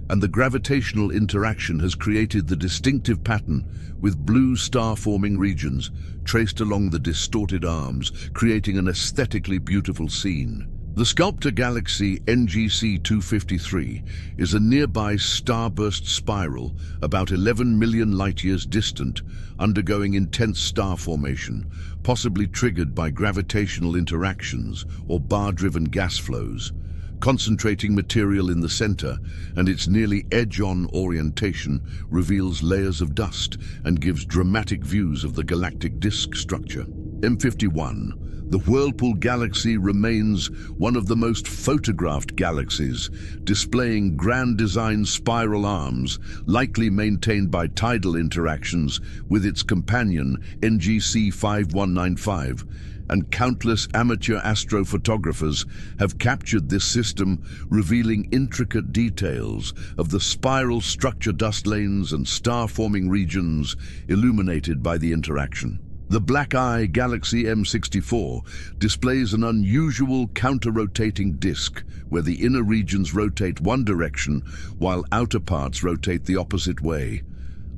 and the gravitational interaction has created the distinctive pattern with blue star-forming regions traced along the distorted arms, creating an aesthetically beautiful scene. The sculptor galaxy NGC 253 is a nearby starburst spiral about 11 million light-years distant, undergoing intense star formation, possibly triggered by gravitational interactions or bar-driven gas flows. Concentrating material in the center and its nearly edge-on orientation reveals layers of dust and gives dramatic views of the galactic disk structure. M51. The Whirlpool Galaxy remains one of the most photographed galaxies, displaying grand design spiral arms, likely maintained by tidal interactions with its companion NGC 5195, and countless amateur astrophotographers have captured this system, revealing intricate details of the spiral structure, dust lanes and star-forming regions illuminated by the interaction. The Black Eye Galaxy M64 displays an unusual counter-rotating disk where the inner regions rotate one direction while outer parts rotate the opposite way,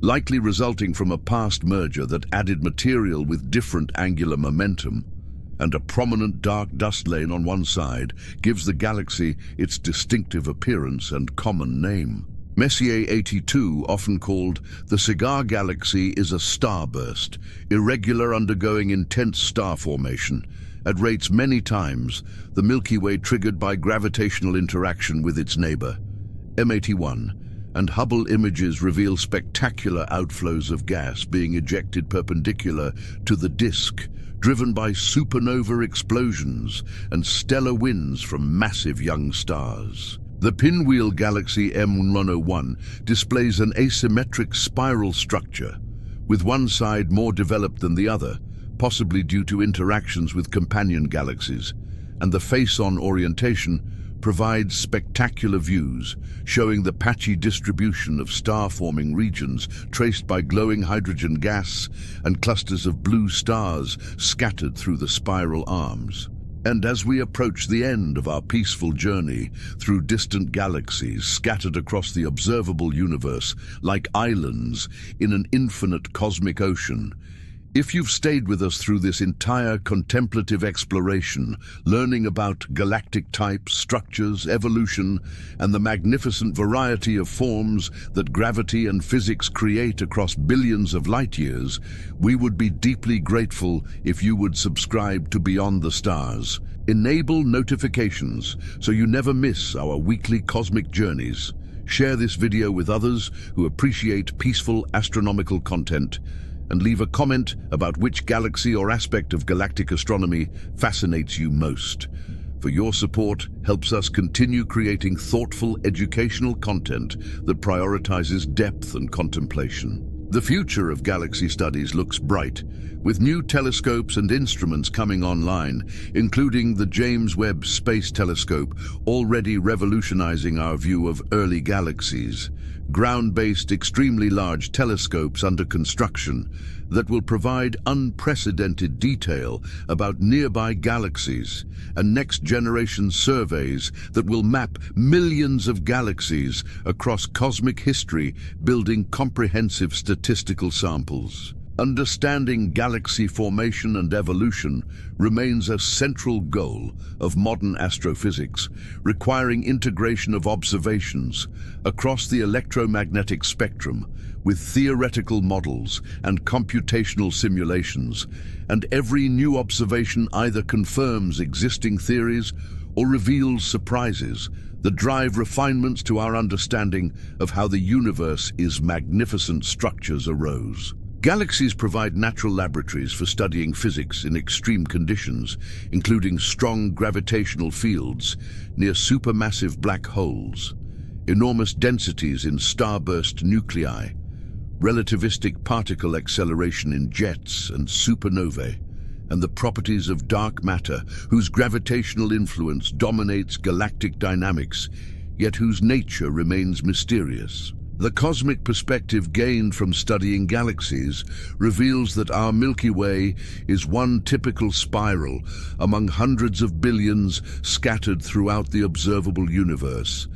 likely resulting from a past merger that added material with different angular momentum. And a prominent dark dust lane on one side gives the galaxy its distinctive appearance and common name. Messier 82, often called the Cigar Galaxy, is a starburst, irregular, undergoing intense star formation at rates many times the Milky Way, triggered by gravitational interaction with its neighbor. M81 and Hubble images reveal spectacular outflows of gas being ejected perpendicular to the disk, driven by supernova explosions and stellar winds from massive young stars. The Pinwheel Galaxy M101 displays an asymmetric spiral structure, with one side more developed than the other, possibly due to interactions with companion galaxies, and the face-on orientation provides spectacular views, showing the patchy distribution of star-forming regions traced by glowing hydrogen gas and clusters of blue stars scattered through the spiral arms. And as we approach the end of our peaceful journey through distant galaxies scattered across the observable universe like islands in an infinite cosmic ocean, if you've stayed with us through this entire contemplative exploration, learning about galactic types, structures, evolution, and the magnificent variety of forms that gravity and physics create across billions of light years, we would be deeply grateful if you would subscribe to Beyond the Stars. Enable notifications so you never miss our weekly cosmic journeys. Share this video with others who appreciate peaceful astronomical content, and leave a comment about which galaxy or aspect of galactic astronomy fascinates you most. For your support helps us continue creating thoughtful educational content that prioritizes depth and contemplation. The future of galaxy studies looks bright, with new telescopes and instruments coming online, including the James Webb Space Telescope, already revolutionizing our view of early galaxies. Ground-based, extremely large telescopes under construction that will provide unprecedented detail about nearby galaxies, and next-generation surveys that will map millions of galaxies across cosmic history, building comprehensive statistical samples. Understanding galaxy formation and evolution remains a central goal of modern astrophysics, requiring integration of observations across the electromagnetic spectrum with theoretical models and computational simulations, and every new observation either confirms existing theories or reveals surprises that drive refinements to our understanding of how the universe's magnificent structures arose. Galaxies provide natural laboratories for studying physics in extreme conditions, including strong gravitational fields near supermassive black holes, enormous densities in starburst nuclei, relativistic particle acceleration in jets and supernovae, and the properties of dark matter, whose gravitational influence dominates galactic dynamics, yet whose nature remains mysterious. The cosmic perspective gained from studying galaxies reveals that our Milky Way is one typical spiral among hundreds of billions scattered throughout the observable universe,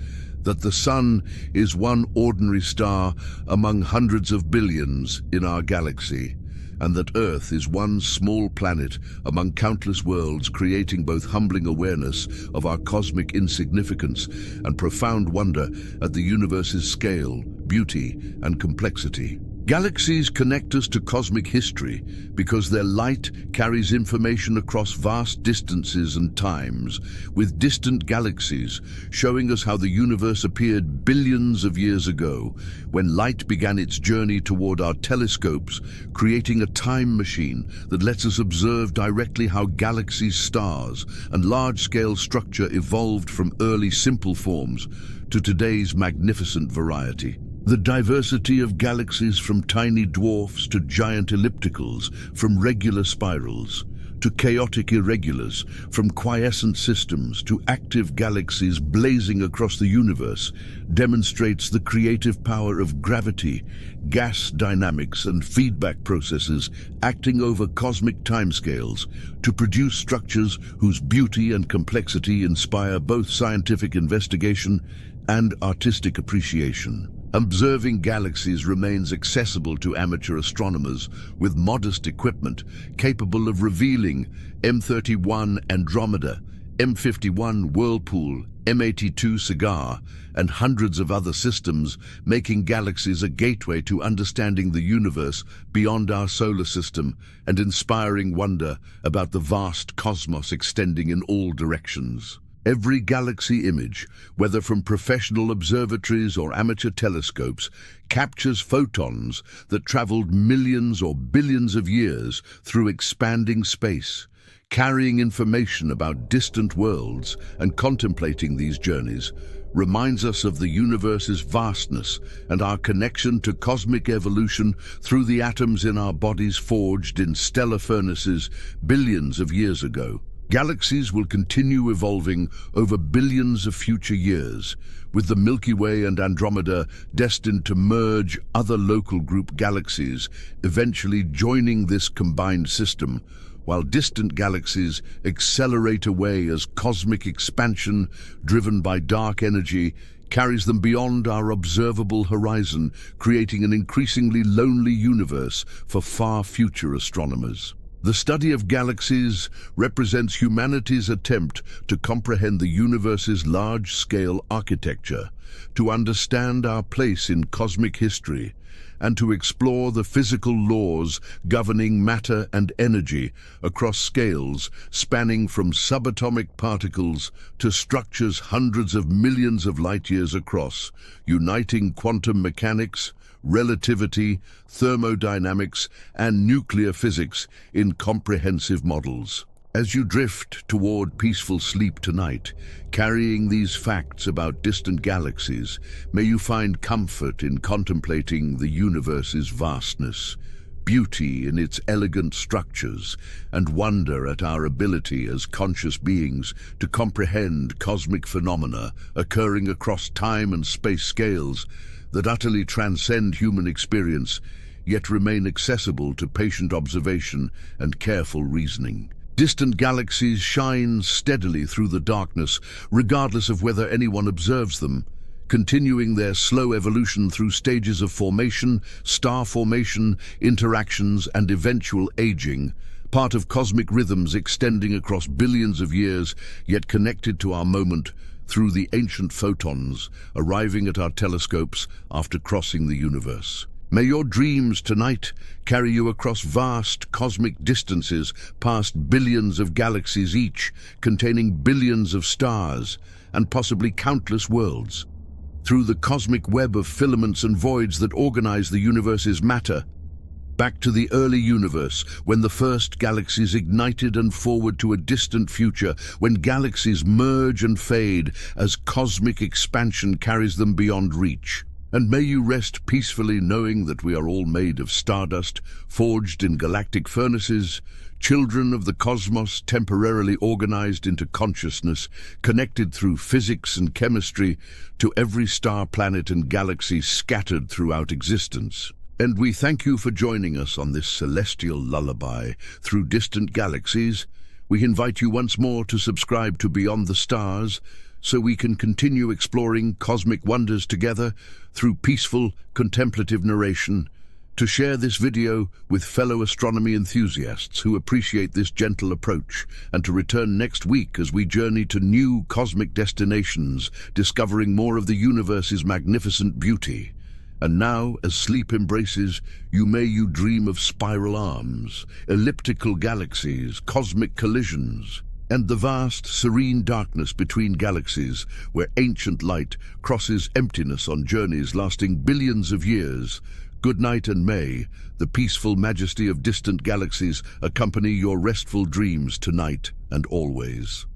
that the Sun is one ordinary star among hundreds of billions in our galaxy, and that Earth is one small planet among countless worlds, creating both humbling awareness of our cosmic insignificance and profound wonder at the universe's scale, beauty, and complexity. Galaxies connect us to cosmic history because their light carries information across vast distances and times, with distant galaxies showing us how the universe appeared billions of years ago, when light began its journey toward our telescopes, creating a time machine that lets us observe directly how galaxies, stars, and large-scale structure evolved from early simple forms to today's magnificent variety. The diversity of galaxies, from tiny dwarfs to giant ellipticals, from regular spirals to chaotic irregulars, from quiescent systems to active galaxies blazing across the universe, demonstrates the creative power of gravity, gas dynamics, and feedback processes acting over cosmic timescales to produce structures whose beauty and complexity inspire both scientific investigation and artistic appreciation. Observing galaxies remains accessible to amateur astronomers with modest equipment capable of revealing M31 Andromeda, M51 Whirlpool, M82 Cigar, and hundreds of other systems, making galaxies a gateway to understanding the universe beyond our solar system and inspiring wonder about the vast cosmos extending in all directions. Every galaxy image, whether from professional observatories or amateur telescopes, captures photons that traveled millions or billions of years through expanding space. Carrying information about distant worlds and contemplating these journeys reminds us of the universe's vastness and our connection to cosmic evolution through the atoms in our bodies forged in stellar furnaces billions of years ago. Galaxies will continue evolving over billions of future years, with the Milky Way and Andromeda destined to merge other local group galaxies, eventually joining this combined system, while distant galaxies accelerate away as cosmic expansion, driven by dark energy, carries them beyond our observable horizon, creating an increasingly lonely universe for far future astronomers. The study of galaxies represents humanity's attempt to comprehend the universe's large-scale architecture, to understand our place in cosmic history, and to explore the physical laws governing matter and energy across scales spanning from subatomic particles to structures hundreds of millions of light-years across, uniting quantum mechanics, relativity, thermodynamics, and nuclear physics in comprehensive models. As you drift toward peaceful sleep tonight, carrying these facts about distant galaxies, may you find comfort in contemplating the universe's vastness, beauty in its elegant structures, and wonder at our ability as conscious beings to comprehend cosmic phenomena occurring across time and space scales that utterly transcend human experience, yet remain accessible to patient observation and careful reasoning. Distant galaxies shine steadily through the darkness, regardless of whether anyone observes them, continuing their slow evolution through stages of formation, star formation, interactions, and eventual aging, part of cosmic rhythms extending across billions of years, yet connected to our moment through the ancient photons arriving at our telescopes after crossing the universe. May your dreams tonight carry you across vast cosmic distances, past billions of galaxies each, containing billions of stars and possibly countless worlds. Through the cosmic web of filaments and voids that organize the universe's matter, back to the early universe, when the first galaxies ignited, and forward to a distant future, when galaxies merge and fade as cosmic expansion carries them beyond reach. And may you rest peacefully knowing that we are all made of stardust, forged in galactic furnaces, children of the cosmos temporarily organized into consciousness, connected through physics and chemistry to every star, planet and galaxy scattered throughout existence. And we thank you for joining us on this celestial lullaby through distant galaxies. We invite you once more to subscribe to Beyond the Stars, so we can continue exploring cosmic wonders together through peaceful, contemplative narration. To share this video with fellow astronomy enthusiasts who appreciate this gentle approach, and to return next week as we journey to new cosmic destinations, discovering more of the universe's magnificent beauty. And now, as sleep embraces, you dream of spiral arms, elliptical galaxies, cosmic collisions, and the vast, serene darkness between galaxies, where ancient light crosses emptiness on journeys lasting billions of years. Good night, and may the peaceful majesty of distant galaxies accompany your restful dreams tonight and always.